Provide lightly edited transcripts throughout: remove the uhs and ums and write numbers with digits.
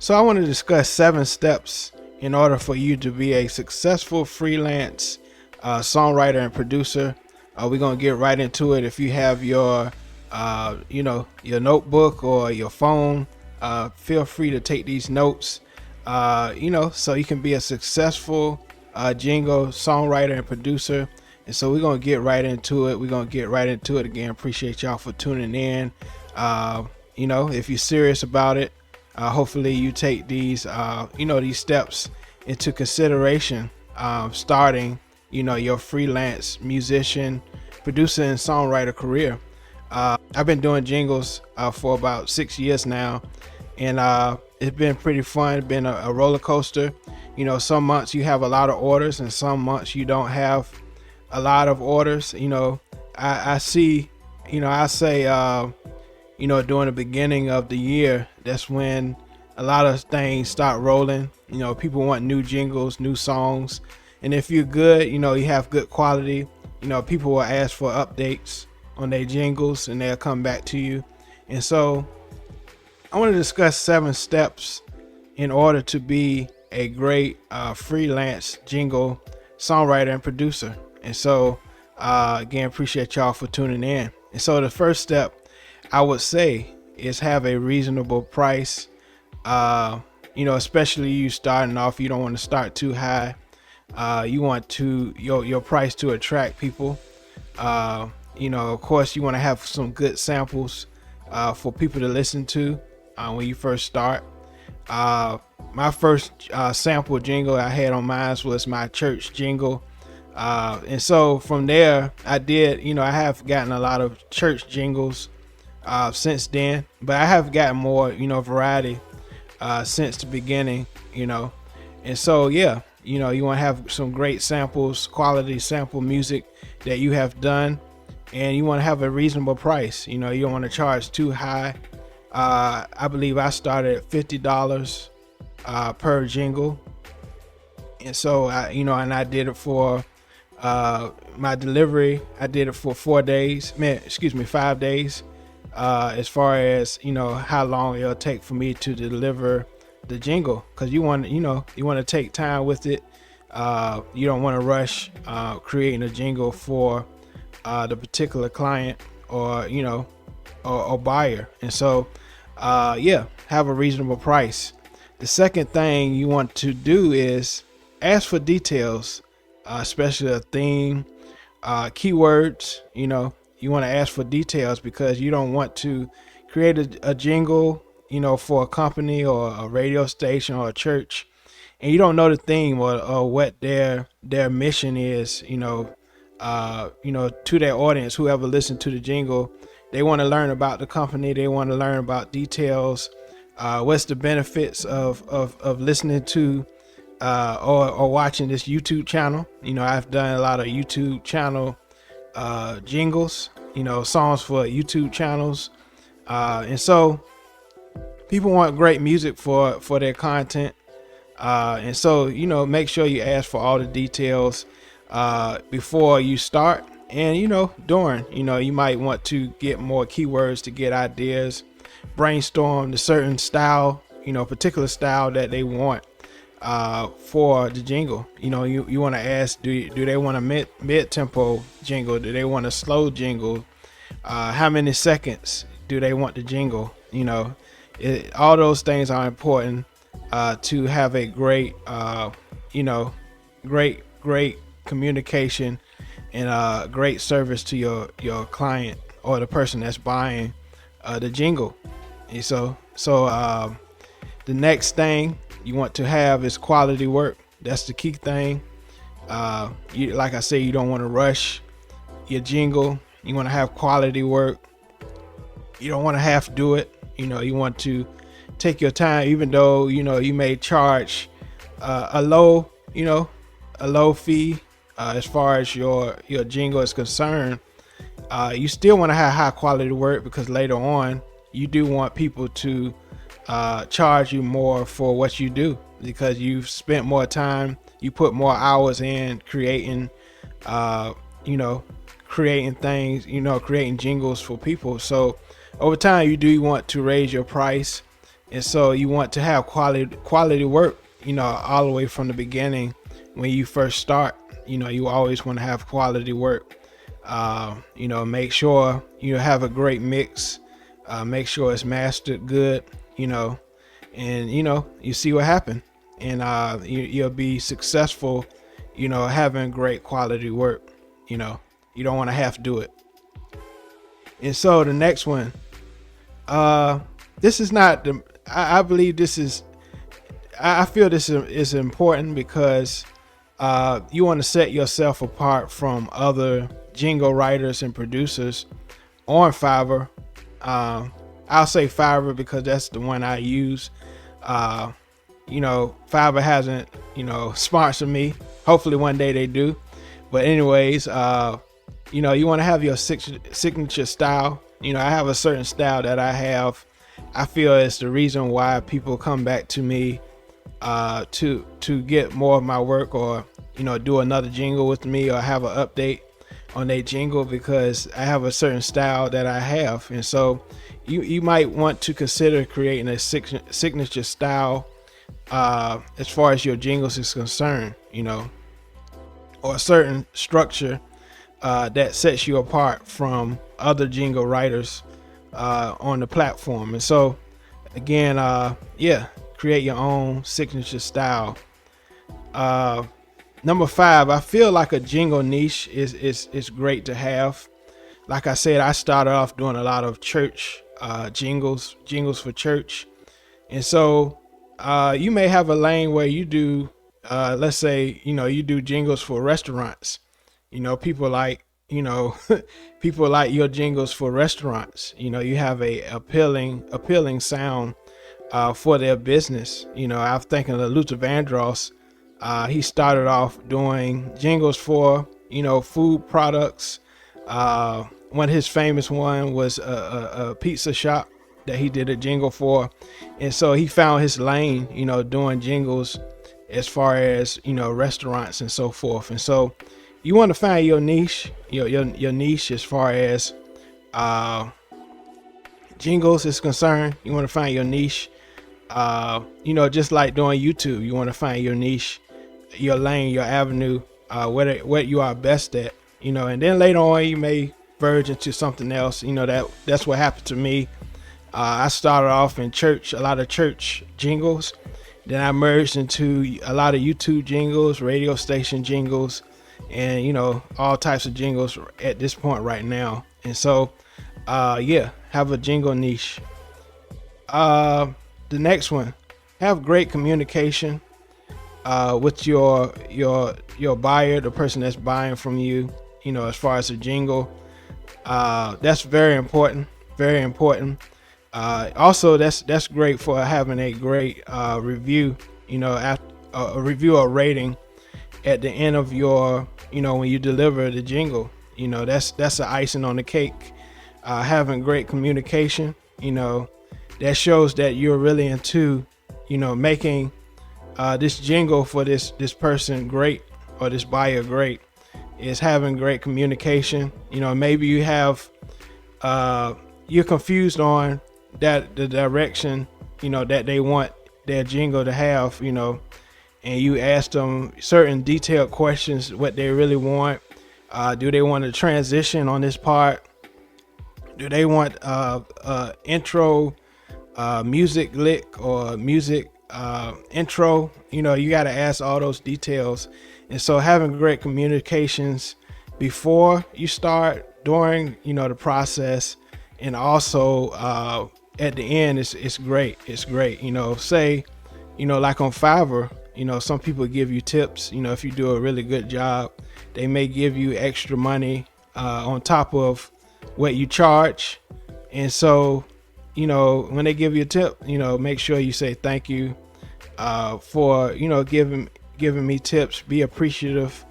So I want to discuss 7 steps in order for you to be a successful freelance songwriter and producer. We're going to get right into it. If you have your your notebook or your phone, feel free to take these notes, so you can be a successful jingle songwriter and producer. And so we're going to get right into it. Again, appreciate y'all for tuning in. If you're serious about it, hopefully you take these steps into consideration, starting, your freelance musician, producer, and songwriter career. I've been doing jingles for about 6 years now, and it's been pretty fun. It's been a roller coaster. Some months you have a lot of orders, and some months you don't have a lot of orders. I say during the beginning of the year, that's when a lot of things start rolling. People want new jingles, new songs, and if you're good, you have good quality, people will ask for updates on their jingles and they'll come back to you. And so I want to discuss 7 steps in order to be a great freelance jingle songwriter and producer. And so again, appreciate y'all for tuning in. And so the first step I would say is have a reasonable price. Especially you starting off, you don't want to start too high. You want your price to attract people. Of course, you want to have some good samples for people to listen to when you first start. My first sample jingle I had on mine was my church jingle. And so from there, I have gotten a lot of church jingles since then, but I have gotten more, variety since the beginning, and so, you want to have some great samples, quality sample music that you have done, and you want to have a reasonable price. You don't want to charge too high. I believe I started at $50 per jingle. And so I did it for my delivery. I did it for 5 days. As far as how long it'll take for me to deliver the jingle, because you want to take time with it. You don't want to rush creating a jingle for the particular client or buyer. And so have a reasonable price. The second thing you want to do is ask for details, especially a theme, keywords. You want to ask for details because you don't want to create a jingle, for a company or a radio station or a church, and you don't know the theme or what their mission is, to their audience. Whoever listened to the jingle, they want to learn about the company. They want to learn about details. What's the benefits of listening to or watching this YouTube channel? I've done a lot of YouTube channel jingles, songs for YouTube channels, and so people want great music for their content, and so make sure you ask for all the details before you start, and during. You might want to get more keywords to get ideas, brainstorm the certain style, particular style that they want for the jingle. You want to ask, do they want a mid-tempo jingle? Do they want a slow jingle? How many seconds do they want the jingle? All those things are important to have a great great communication and great service to your client or the person that's buying the jingle. And so the next thing you want to have is quality work. That's the key thing. Like I say, you don't want to rush your jingle. You want to have quality work. You don't want to half do it. You want to take your time, even though you may charge a low fee as far as your jingle is concerned. You still want to have high quality work, because later on you do want people to charge you more for what you do, because you've spent more time, you put more hours in creating things, creating jingles for people. So over time you do want to raise your price And so you want to have quality work, all the way from the beginning. When you first start, you always want to have quality work. Make sure you have a great mix. Make sure it's mastered good, and you see what happened. And you'll be successful, having great quality work. You don't want to have to do it. And so the next one, this is not the, I believe this is, I feel this is important because you want to set yourself apart from other jingle writers and producers on Fiverr. I'll say Fiverr because that's the one I use. Fiverr hasn't, sponsored me. Hopefully one day they do. But anyways, you want to have your signature style. I have a certain style that I feel is the reason why people come back to me to get more of my work, or do another jingle with me, or have an update on their jingle, because I have a certain style that I have. And so you might want to consider creating a signature style as far as your jingles is concerned, or a certain structure that sets you apart from other jingle writers on the platform. And so again, create your own signature style. Number 5, I feel like a jingle niche is great to have. Like I said, I started off doing a lot of church jingles for church. And so you may have a lane where you do, let's say, you do jingles for restaurants. People like, people like your jingles for restaurants. You have a appealing sound for their business. I'm thinking of Luther Vandross. He started off doing jingles for, food products. One of his famous one was a pizza shop that he did a jingle for. And so he found his lane, doing jingles as far as, restaurants and so forth. And so you want to find your niche, your niche as far as jingles is concerned. You want to find your niche. Just like doing YouTube, you want to find your niche, your lane, your avenue, what you are best at, and then later on you may verge into something else. That's what happened to me. I started off in church, a lot of church jingles. Then I merged into a lot of YouTube jingles, radio station jingles, and all types of jingles at this point right now. And so have a jingle niche. The next one, have great communication with your buyer, the person that's buying from you, as far as a jingle. That's very important. Also, that's great for having a great review, after a review or rating at the end of your, when you deliver the jingle. That's the icing on the cake. Having great communication, that shows that you're really into, making this jingle for this person great, or this buyer great, is having great communication. Maybe you have you're confused on the direction, that they want their jingle to have, and you ask them certain detailed questions, what they really want. Do they want to transition on this part? Do they want intro music lick or music intro? You got to ask all those details. And so having great communications before you start, during the process, and also at the end, it's great. Say, like on Fiverr, some people give you tips. If you do a really good job, they may give you extra money on top of what you charge. And so when they give you a tip, make sure you say thank you for giving me tips. Be appreciative.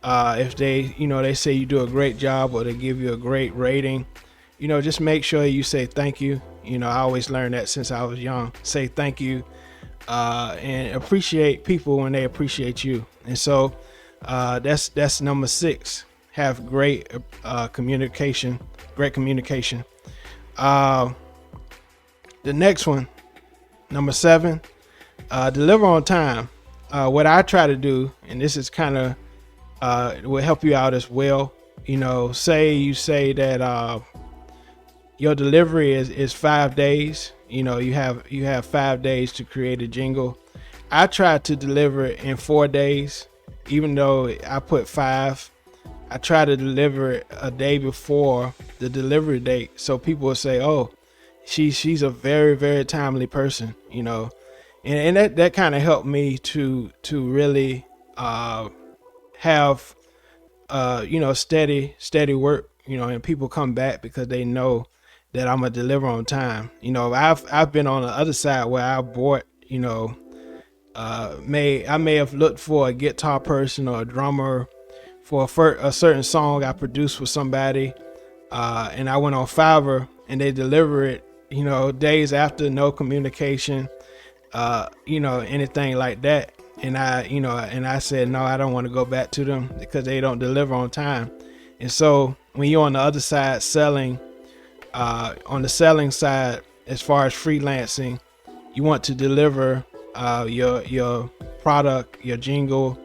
If they say you do a great job, or they give you a great rating, just make sure you say thank you. I always learned that since I was young. Say thank you, and appreciate people when they appreciate you. And so that's number 6. Have great communication. Great communication. The next one, Number 7, deliver on time. What I try to do, and this is kind of will help you out as well. Say you say that your delivery is 5 days. You have 5 days to create a jingle. I try to deliver it in 4 days, even though I put 5. I try to deliver it a day before the delivery date, so people will say, "Oh, she's a very, very timely person," and that kind of helped me to really have steady work, and people come back because they know that I'm gonna deliver on time. I've been on the other side where I bought, I may have looked for a guitar person or a drummer for a certain song I produced for somebody, and I went on Fiverr and they deliver it, days after, no communication, anything like that. And I said, no, I don't want to go back to them because they don't deliver on time. And so when you're on the other side selling, on the selling side, as far as freelancing, you want to deliver your product, your jingle,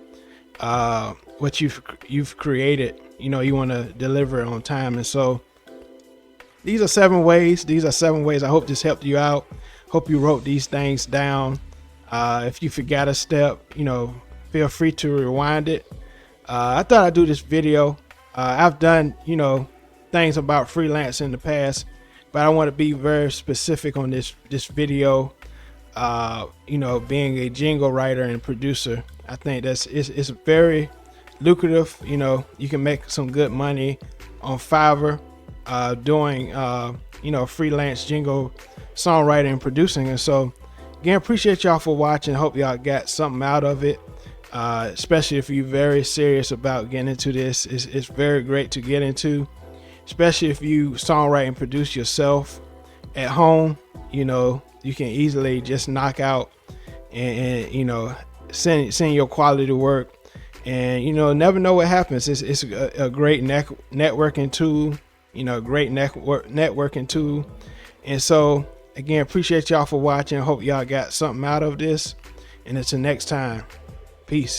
what you've created. You want to deliver it on time. And so these are 7 ways. I hope this helped you out. Hope you wrote these things down. If you forgot a step, feel free to rewind it. I thought I'd do this video. I've done, things about freelance in the past, but I want to be very specific on this video. Being a jingle writer and producer, I think it's very lucrative. You can make some good money on Fiverr doing freelance jingle songwriting and producing. And so again, appreciate y'all for watching. Hope y'all got something out of it, especially if you're very serious about getting into this. It's very great to get into, especially if you songwrite and produce yourself at home. You can easily just knock out and send your quality work, and never know what happens. It's a great networking tool, great networking tool. And so again, appreciate y'all for watching. Hope y'all got something out of this, and until next time, peace.